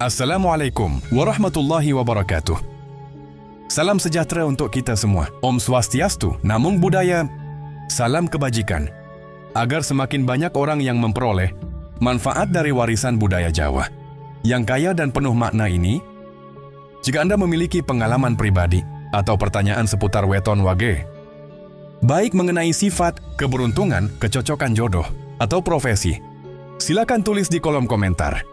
Assalamualaikum warahmatullahi wabarakatuh. Salam sejahtera untuk kita semua. Om Swastiastu, Namo Buddhaya. Salam kebajikan. Agar semakin banyak orang yang memperoleh manfaat dari warisan budaya Jawa yang kaya dan penuh makna ini, jika Anda memiliki pengalaman pribadi atau pertanyaan seputar weton wage, baik mengenai sifat, keberuntungan, kecocokan jodoh, atau profesi, silakan tulis di kolom komentar.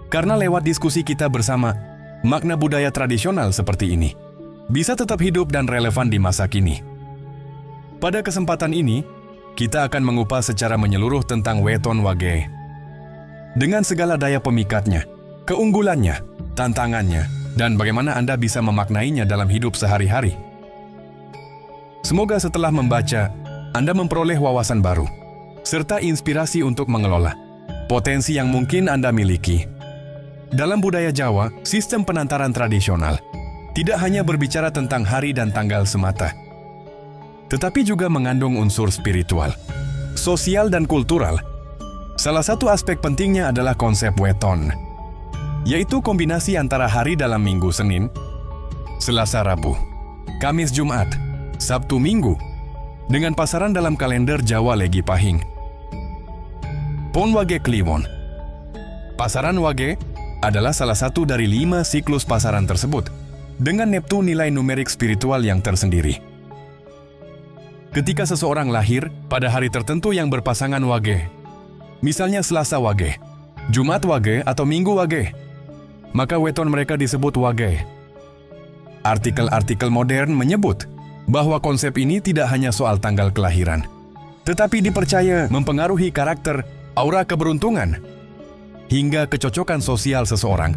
Karena lewat diskusi kita bersama, makna budaya tradisional seperti ini bisa tetap hidup dan relevan di masa kini. Pada kesempatan ini, kita akan mengupas secara menyeluruh tentang weton wage. Dengan segala daya pemikatnya, keunggulannya, tantangannya, dan bagaimana Anda bisa memaknainya dalam hidup sehari-hari. Semoga setelah membaca, Anda memperoleh wawasan baru, serta inspirasi untuk mengelola potensi yang mungkin Anda miliki. Dalam budaya Jawa, sistem penantaran tradisional tidak hanya berbicara tentang hari dan tanggal semata, tetapi juga mengandung unsur spiritual, sosial, dan kultural. Salah satu aspek pentingnya adalah konsep weton, yaitu kombinasi antara hari dalam minggu Senin, Selasa Rabu, Kamis Jumat, Sabtu Minggu, dengan pasaran dalam kalender Jawa Legi Pahing. Pon Wage Kliwon. Pasaran wage adalah salah satu dari 5 siklus pasaran tersebut, dengan Neptun nilai numerik spiritual yang tersendiri. Ketika seseorang lahir pada hari tertentu yang berpasangan wage, misalnya Selasa wage, Jumat wage, atau Minggu wage, maka weton mereka disebut wage. Artikel-artikel modern menyebut bahwa konsep ini tidak hanya soal tanggal kelahiran, tetapi dipercaya mempengaruhi karakter, aura keberuntungan, hingga kecocokan sosial seseorang.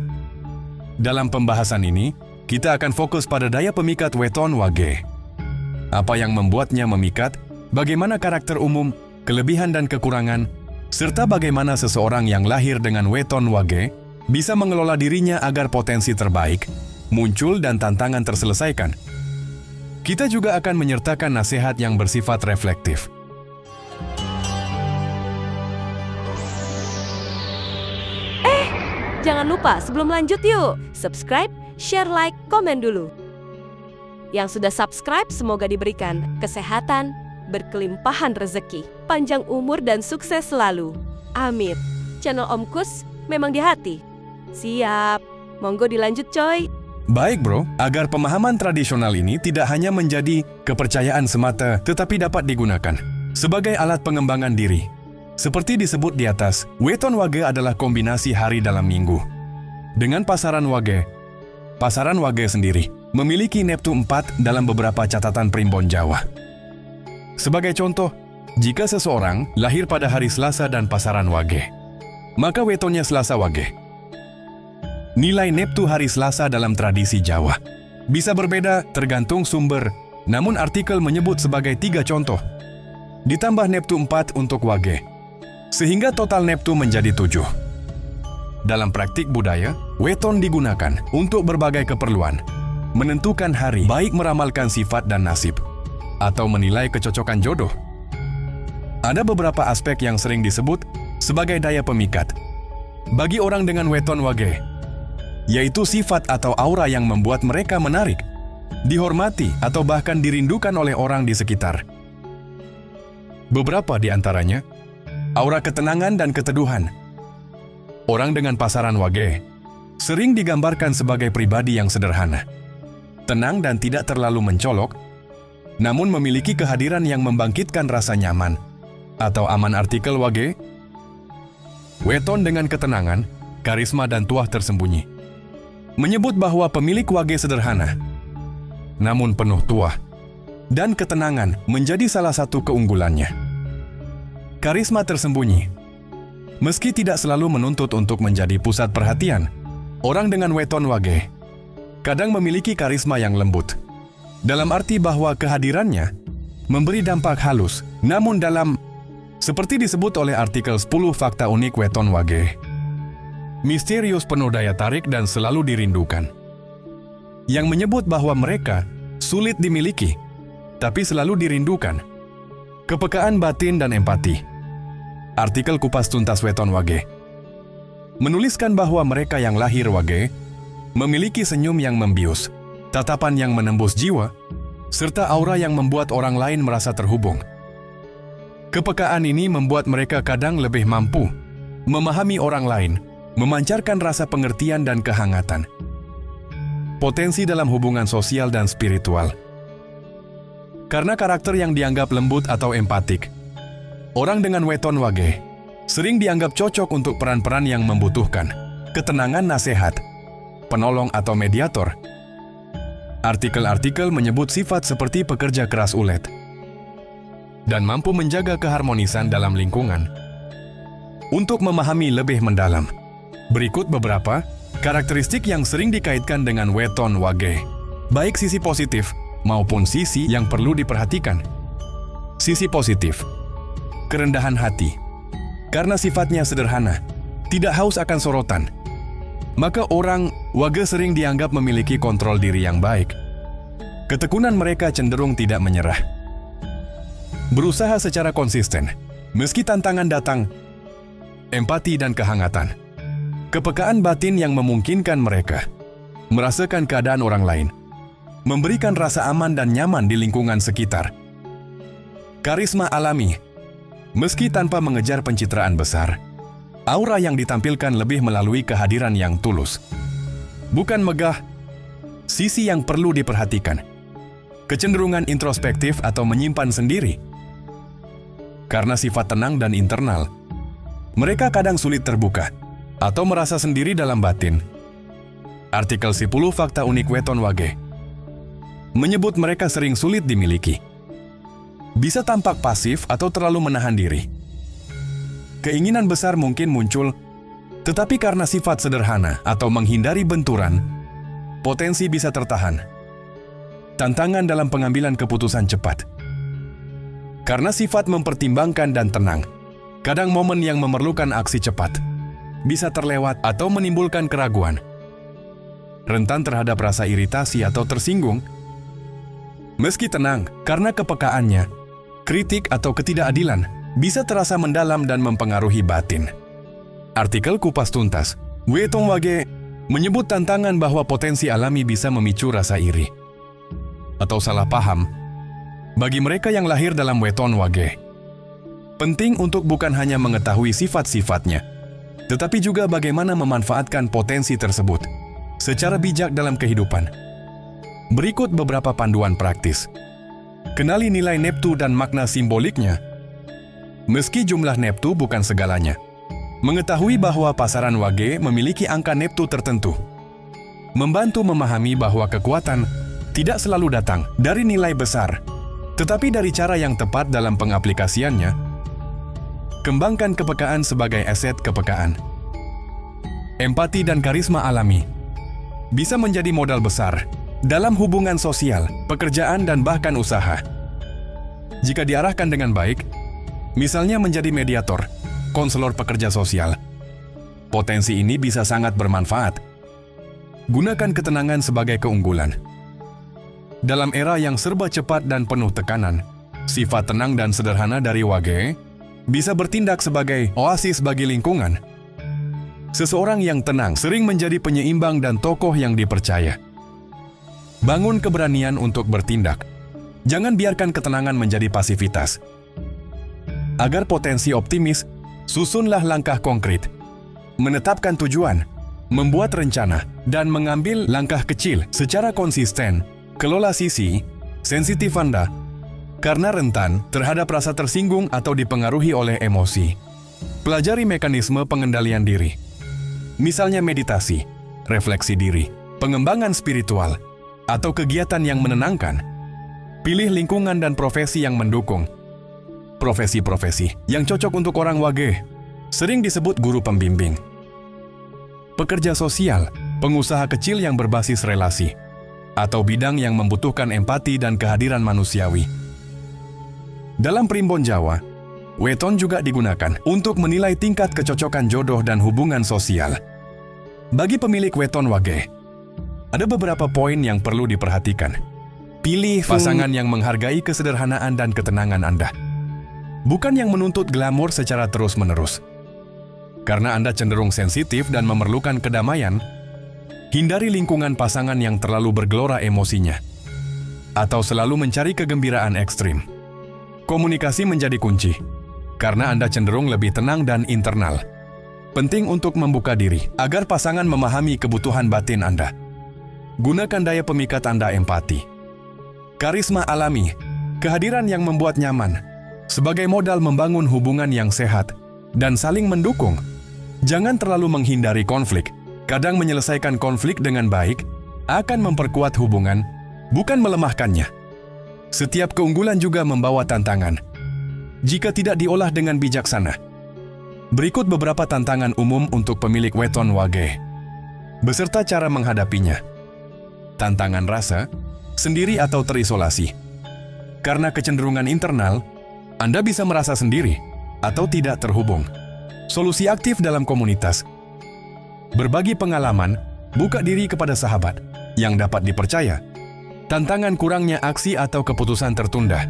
Dalam pembahasan ini, kita akan fokus pada daya pemikat weton wage. Apa yang membuatnya memikat, bagaimana karakter umum, kelebihan dan kekurangan, serta bagaimana seseorang yang lahir dengan weton wage bisa mengelola dirinya agar potensi terbaik muncul dan tantangan terselesaikan. Kita juga akan menyertakan nasihat yang bersifat reflektif. Jangan lupa sebelum lanjut yuk, subscribe, share, like, komen dulu. Yang sudah subscribe semoga diberikan kesehatan, berkelimpahan rezeki, panjang umur dan sukses selalu. Amin. Channel Om Kus memang di hati. Siap, monggo dilanjut coy. Baik bro, agar pemahaman tradisional ini tidak hanya menjadi kepercayaan semata, tetapi dapat digunakan sebagai alat pengembangan diri. Seperti disebut di atas, weton wage adalah kombinasi hari dalam minggu. Dengan pasaran wage sendiri memiliki Neptun 4 dalam beberapa catatan primbon Jawa. Sebagai contoh, jika seseorang lahir pada hari Selasa dan pasaran wage, maka wetonnya Selasa wage. Nilai Neptun hari Selasa dalam tradisi Jawa bisa berbeda tergantung sumber, namun artikel menyebut sebagai 3 contoh, ditambah Neptun 4 untuk wage, sehingga total Neptun menjadi 7. Dalam praktik budaya, weton digunakan untuk berbagai keperluan, menentukan hari, baik meramalkan sifat dan nasib, atau menilai kecocokan jodoh. Ada beberapa aspek yang sering disebut sebagai daya pemikat bagi orang dengan weton wage, yaitu sifat atau aura yang membuat mereka menarik, dihormati, atau bahkan dirindukan oleh orang di sekitar. Beberapa di antaranya aura ketenangan dan keteduhan. Orang dengan pasaran wage sering digambarkan sebagai pribadi yang sederhana, tenang dan tidak terlalu mencolok, namun memiliki kehadiran yang membangkitkan rasa nyaman atau aman. Artikel wage, weton dengan ketenangan, karisma dan tuah tersembunyi, menyebut bahwa pemilik wage sederhana, namun penuh tuah dan ketenangan menjadi salah satu keunggulannya. Karisma tersembunyi. Meski tidak selalu menuntut untuk menjadi pusat perhatian, orang dengan weton wage kadang memiliki karisma yang lembut, dalam arti bahwa kehadirannya memberi dampak halus, namun dalam, seperti disebut oleh artikel 10 fakta unik weton wage. Misterius, penuh daya tarik dan selalu dirindukan, yang menyebut bahwa mereka sulit dimiliki, tapi selalu dirindukan. Kepekaan batin dan empati. Artikel kupas tuntas weton wage. menuliskan bahwa mereka yang lahir wage memiliki senyum yang membius, tatapan yang menembus jiwa, serta aura yang membuat orang lain merasa terhubung. Kepekaan ini membuat mereka kadang lebih mampu memahami orang lain, memancarkan rasa pengertian dan kehangatan. Potensi dalam hubungan sosial dan spiritual. Karena karakter yang dianggap lembut atau empatik, orang dengan weton wage sering dianggap cocok untuk peran-peran yang membutuhkan ketenangan nasihat, penolong atau mediator. Artikel-artikel menyebut sifat seperti pekerja keras ulet dan mampu menjaga keharmonisan dalam lingkungan. Untuk memahami lebih mendalam, berikut beberapa karakteristik yang sering dikaitkan dengan weton wage, baik sisi positif maupun sisi yang perlu diperhatikan. Sisi positif, kerendahan hati. Karena sifatnya sederhana, tidak haus akan sorotan, maka orang wage sering dianggap memiliki kontrol diri yang baik. Ketekunan mereka cenderung tidak menyerah. Berusaha secara konsisten, meski tantangan datang. Empati dan kehangatan. Kepekaan batin yang memungkinkan mereka merasakan keadaan orang lain, memberikan rasa aman dan nyaman di lingkungan sekitar. Karisma alami. Meski tanpa mengejar pencitraan besar, aura yang ditampilkan lebih melalui kehadiran yang tulus. Bukan megah, sisi yang perlu diperhatikan. Kecenderungan introspektif atau menyimpan sendiri. Karena sifat tenang dan internal, mereka kadang sulit terbuka atau merasa sendiri dalam batin. Artikel 10 Fakta Unik Weton Wage menyebut mereka sering sulit dimiliki. Bisa tampak pasif atau terlalu menahan diri. Keinginan besar mungkin muncul, tetapi karena sifat sederhana atau menghindari benturan, potensi bisa tertahan. Tantangan dalam pengambilan keputusan cepat. Karena sifat mempertimbangkan dan tenang, kadang momen yang memerlukan aksi cepat bisa terlewat atau menimbulkan keraguan. Rentan terhadap rasa iritasi atau tersinggung. Meski tenang, karena kepekaannya, kritik atau ketidakadilan bisa terasa mendalam dan mempengaruhi batin. Artikel Kupas Tuntas, Weton Wage menyebut tantangan bahwa potensi alami bisa memicu rasa iri atau salah paham bagi mereka yang lahir dalam weton wage. Penting untuk bukan hanya mengetahui sifat-sifatnya, tetapi juga bagaimana memanfaatkan potensi tersebut secara bijak dalam kehidupan. Berikut beberapa panduan praktis. Kenali nilai neptu dan makna simboliknya. Meski jumlah neptu bukan segalanya, mengetahui bahwa pasaran wage memiliki angka neptu tertentu membantu memahami bahwa kekuatan tidak selalu datang dari nilai besar, tetapi dari cara yang tepat dalam pengaplikasiannya. Kembangkan kepekaan sebagai aset kepekaan. Empati dan karisma alami bisa menjadi modal besar dalam hubungan sosial, pekerjaan, dan bahkan usaha. Jika diarahkan dengan baik, misalnya menjadi mediator, konselor pekerja sosial, potensi ini bisa sangat bermanfaat. Gunakan ketenangan sebagai keunggulan. Dalam era yang serba cepat dan penuh tekanan, sifat tenang dan sederhana dari wage bisa bertindak sebagai oasis bagi lingkungan. Seseorang yang tenang sering menjadi penyeimbang dan tokoh yang dipercaya. Bangun keberanian untuk bertindak. Jangan biarkan ketenangan menjadi pasivitas. Agar potensi optimis, susunlah langkah konkret. Menetapkan tujuan, membuat rencana, dan mengambil langkah kecil secara konsisten. Kelola sisi sensitif Anda karena rentan terhadap rasa tersinggung atau dipengaruhi oleh emosi. Pelajari mekanisme pengendalian diri. Misalnya meditasi, refleksi diri, pengembangan spiritual, atau kegiatan yang menenangkan. Pilih lingkungan dan profesi yang mendukung. Profesi-profesi yang cocok untuk orang wage sering disebut guru pembimbing, pekerja sosial, pengusaha kecil yang berbasis relasi, atau bidang yang membutuhkan empati dan kehadiran manusiawi. Dalam primbon Jawa, weton juga digunakan untuk menilai tingkat kecocokan jodoh dan hubungan sosial. Bagi pemilik weton wage, ada beberapa poin yang perlu diperhatikan. Pilih pasangan yang menghargai kesederhanaan dan ketenangan Anda, bukan yang menuntut glamor secara terus-menerus. Karena Anda cenderung sensitif dan memerlukan kedamaian, hindari lingkungan pasangan yang terlalu bergelora emosinya atau selalu mencari kegembiraan ekstrim. Komunikasi menjadi kunci, karena Anda cenderung lebih tenang dan internal. Penting untuk membuka diri agar pasangan memahami kebutuhan batin Anda. Gunakan daya pemikat Anda empati. Karisma alami, kehadiran yang membuat nyaman, sebagai modal membangun hubungan yang sehat dan saling mendukung. Jangan terlalu menghindari konflik. Kadang menyelesaikan konflik dengan baik akan memperkuat hubungan, bukan melemahkannya. Setiap keunggulan juga membawa tantangan, jika tidak diolah dengan bijaksana. Berikut beberapa tantangan umum untuk pemilik weton wage, beserta cara menghadapinya. Tantangan rasa, sendiri atau terisolasi. Karena kecenderungan internal, Anda bisa merasa sendiri atau tidak terhubung. Solusi aktif dalam komunitas. Berbagi pengalaman, buka diri kepada sahabat yang dapat dipercaya. Tantangan kurangnya aksi atau keputusan tertunda.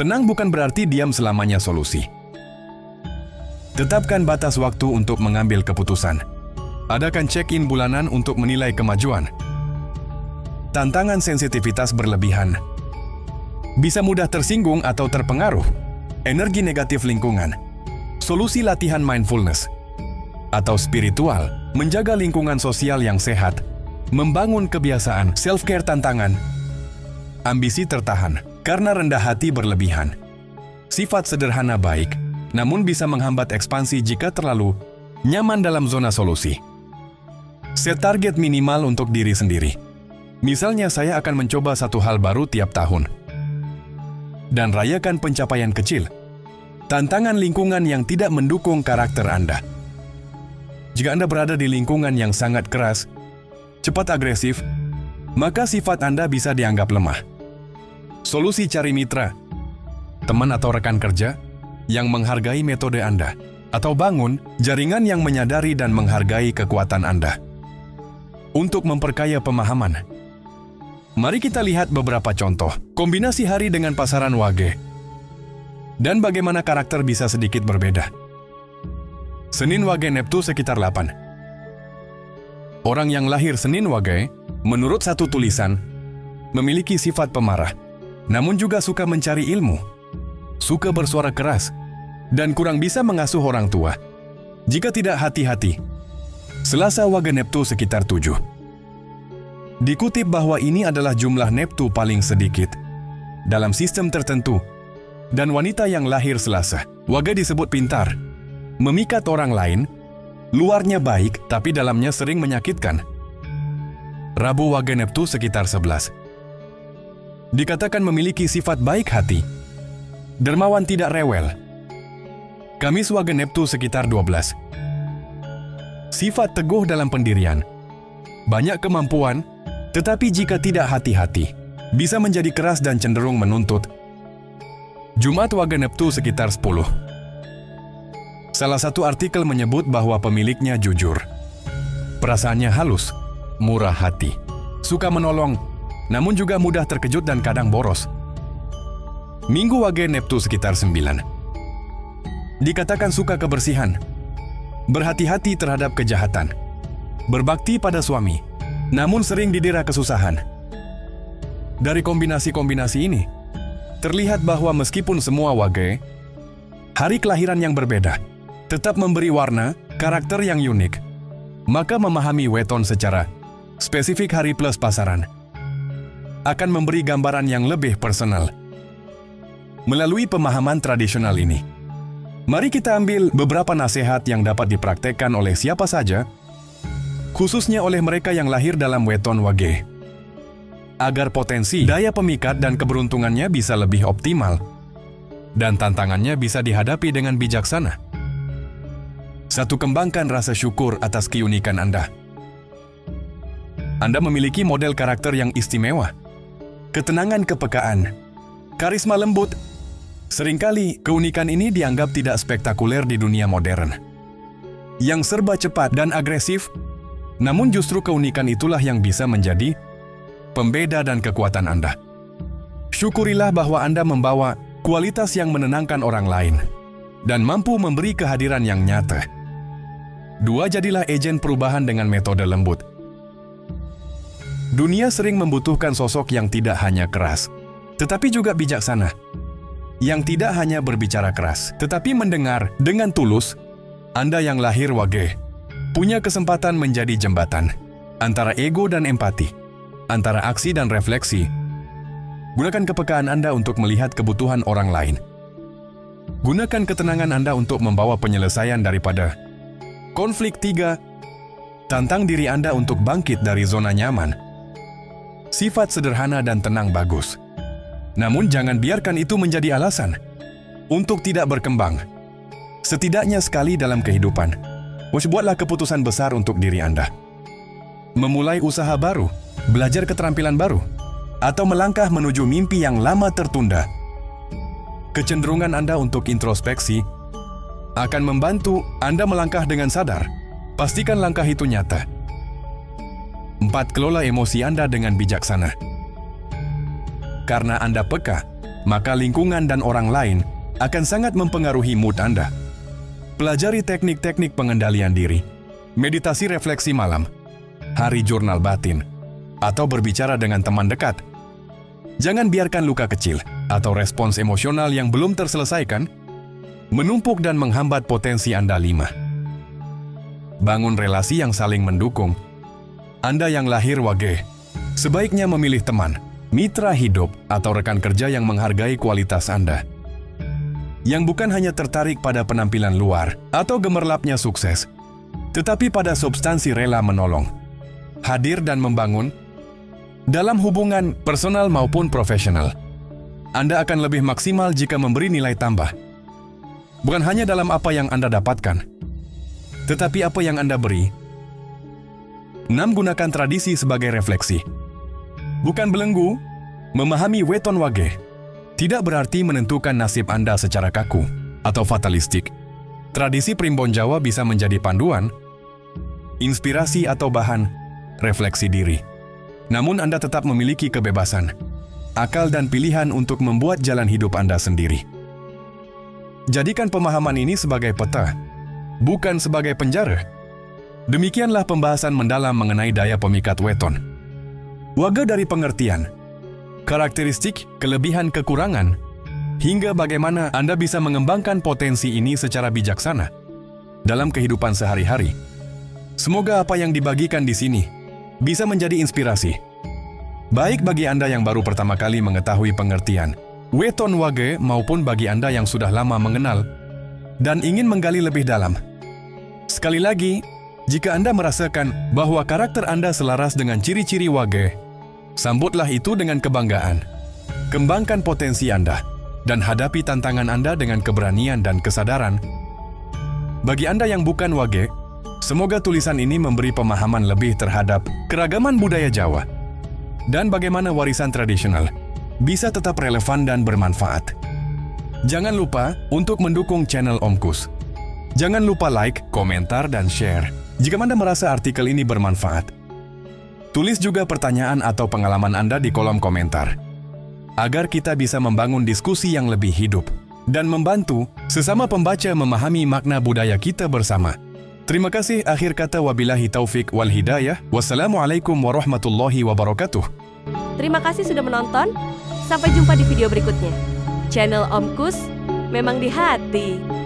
Tenang bukan berarti diam selamanya solusi. Tetapkan batas waktu untuk mengambil keputusan. Adakan check-in bulanan untuk menilai kemajuan. Tantangan sensitivitas berlebihan. Bisa mudah tersinggung atau terpengaruh. Energi negatif lingkungan. Solusi latihan mindfulness atau spiritual, menjaga lingkungan sosial yang sehat, membangun kebiasaan self-care. Tantangan ambisi tertahan karena rendah hati berlebihan. Sifat sederhana baik, namun bisa menghambat ekspansi jika terlalu nyaman dalam zona solusi. Set target minimal untuk diri sendiri. Misalnya, saya akan mencoba satu hal baru tiap tahun. Dan rayakan pencapaian kecil. Tantangan lingkungan yang tidak mendukung karakter Anda. Jika Anda berada di lingkungan yang sangat keras, cepat agresif, maka sifat Anda bisa dianggap lemah. Solusi: cari mitra, teman atau rekan kerja yang menghargai metode Anda, atau bangun jaringan yang menyadari dan menghargai kekuatan Anda. Untuk memperkaya pemahaman, mari kita lihat beberapa contoh kombinasi hari dengan pasaran wage dan bagaimana karakter bisa sedikit berbeda. Senin wage Neptu sekitar 8. Orang yang lahir Senin wage, menurut satu tulisan, memiliki sifat pemarah, namun juga suka mencari ilmu, suka bersuara keras, dan kurang bisa mengasuh orang tua. Jika tidak hati-hati. Selasa wage Neptu sekitar 7. Dikutip bahwa ini adalah jumlah Neptu paling sedikit dalam sistem tertentu. Dan wanita yang lahir Selasa wage disebut pintar, memikat orang lain, luarnya baik tapi dalamnya sering menyakitkan. Rabu wage Neptu sekitar 11. Dikatakan memiliki sifat baik hati, dermawan, tidak rewel. Kamis wage Neptu sekitar 12. Sifat teguh dalam pendirian, banyak kemampuan, tetapi jika tidak hati-hati, bisa menjadi keras dan cenderung menuntut. Jumat wage Neptu sekitar 10. Salah satu artikel menyebut bahwa pemiliknya jujur. Perasaannya halus, murah hati, suka menolong, namun juga mudah terkejut dan kadang boros. Minggu wage Neptu sekitar 9. Dikatakan suka kebersihan, berhati-hati terhadap kejahatan, berbakti pada suami, namun sering didera kesusahan. Dari kombinasi-kombinasi ini, terlihat bahwa meskipun semua wage, hari kelahiran yang berbeda, tetap memberi warna, karakter yang unik. Maka memahami weton secara spesifik hari plus pasaran akan memberi gambaran yang lebih personal. Melalui pemahaman tradisional ini, mari kita ambil beberapa nasihat yang dapat dipraktekkan oleh siapa saja, khususnya oleh mereka yang lahir dalam weton wage, agar potensi, daya pemikat, dan keberuntungannya bisa lebih optimal, dan tantangannya bisa dihadapi dengan bijaksana. 1. Kembangkan rasa syukur atas keunikan Anda. Anda memiliki model karakter yang istimewa, ketenangan, kepekaan, karisma lembut. Seringkali, keunikan ini dianggap tidak spektakuler di dunia modern, yang serba cepat dan agresif, namun justru keunikan itulah yang bisa menjadi pembeda dan kekuatan Anda. Syukurilah bahwa Anda membawa kualitas yang menenangkan orang lain. dan mampu memberi kehadiran yang nyata. 2. Jadilah agen perubahan dengan metode lembut. Dunia sering membutuhkan sosok yang tidak hanya keras, tetapi juga bijaksana. Yang tidak hanya berbicara keras, tetapi mendengar dengan tulus. Anda yang lahir wage, punya kesempatan menjadi jembatan antara ego dan empati, antara aksi dan refleksi. Gunakan kepekaan Anda untuk melihat kebutuhan orang lain. Gunakan ketenangan Anda untuk membawa penyelesaian daripada konflik. 3. Tantang diri Anda untuk bangkit dari zona nyaman. Sifat sederhana dan tenang bagus. Namun jangan biarkan itu menjadi alasan untuk tidak berkembang. Setidaknya sekali dalam kehidupan, buatlah keputusan besar untuk diri Anda. Memulai usaha baru, belajar keterampilan baru, atau melangkah menuju mimpi yang lama tertunda. Kecenderungan Anda untuk introspeksi akan membantu Anda melangkah dengan sadar. Pastikan langkah itu nyata. 4. Kelola emosi Anda dengan bijaksana. Karena Anda peka, maka lingkungan dan orang lain akan sangat mempengaruhi mood Anda. Pelajari teknik-teknik pengendalian diri, meditasi refleksi malam, hari jurnal batin, atau berbicara dengan teman dekat. Jangan biarkan luka kecil atau respons emosional yang belum terselesaikan menumpuk dan menghambat potensi Anda. 5. Bangun relasi yang saling mendukung. Anda yang lahir wage, sebaiknya memilih teman, mitra hidup, atau rekan kerja yang menghargai kualitas Anda. Yang bukan hanya tertarik pada penampilan luar atau gemerlapnya sukses, tetapi pada substansi rela menolong, hadir dan membangun dalam hubungan personal maupun profesional. Anda akan lebih maksimal jika memberi nilai tambah. Bukan hanya dalam apa yang Anda dapatkan, tetapi apa yang Anda beri. 6. Gunakan tradisi sebagai refleksi. Bukan belenggu, memahami weton wage tidak berarti menentukan nasib Anda secara kaku atau fatalistik. Tradisi primbon Jawa bisa menjadi panduan, inspirasi atau bahan refleksi diri. Namun Anda tetap memiliki kebebasan, akal dan pilihan untuk membuat jalan hidup Anda sendiri. Jadikan pemahaman ini sebagai peta, bukan sebagai penjara. Demikianlah pembahasan mendalam mengenai daya pemikat weton. Waga dari pengertian, karakteristik, kelebihan, kekurangan, hingga bagaimana Anda bisa mengembangkan potensi ini secara bijaksana dalam kehidupan sehari-hari. Semoga apa yang dibagikan di sini bisa menjadi inspirasi, baik bagi Anda yang baru pertama kali mengetahui pengertian weton wage maupun bagi Anda yang sudah lama mengenal dan ingin menggali lebih dalam. Sekali lagi, jika Anda merasakan bahwa karakter Anda selaras dengan ciri-ciri wage, sambutlah itu dengan kebanggaan. Kembangkan potensi Anda dan hadapi tantangan Anda dengan keberanian dan kesadaran. Bagi Anda yang bukan wage, semoga tulisan ini memberi pemahaman lebih terhadap keragaman budaya Jawa dan bagaimana warisan tradisional bisa tetap relevan dan bermanfaat. Jangan lupa untuk mendukung channel Om Kus. Jangan lupa like, komentar, dan share jika Anda merasa artikel ini bermanfaat. Tulis juga pertanyaan atau pengalaman Anda di kolom komentar, agar kita bisa membangun diskusi yang lebih hidup dan membantu sesama pembaca memahami makna budaya kita bersama. Terima kasih. Akhir kata, wabillahi taufik wal hidayah. Wassalamualaikum warahmatullahi wabarakatuh. Terima kasih sudah menonton. Sampai jumpa di video berikutnya. Channel Om Kus memang di hati.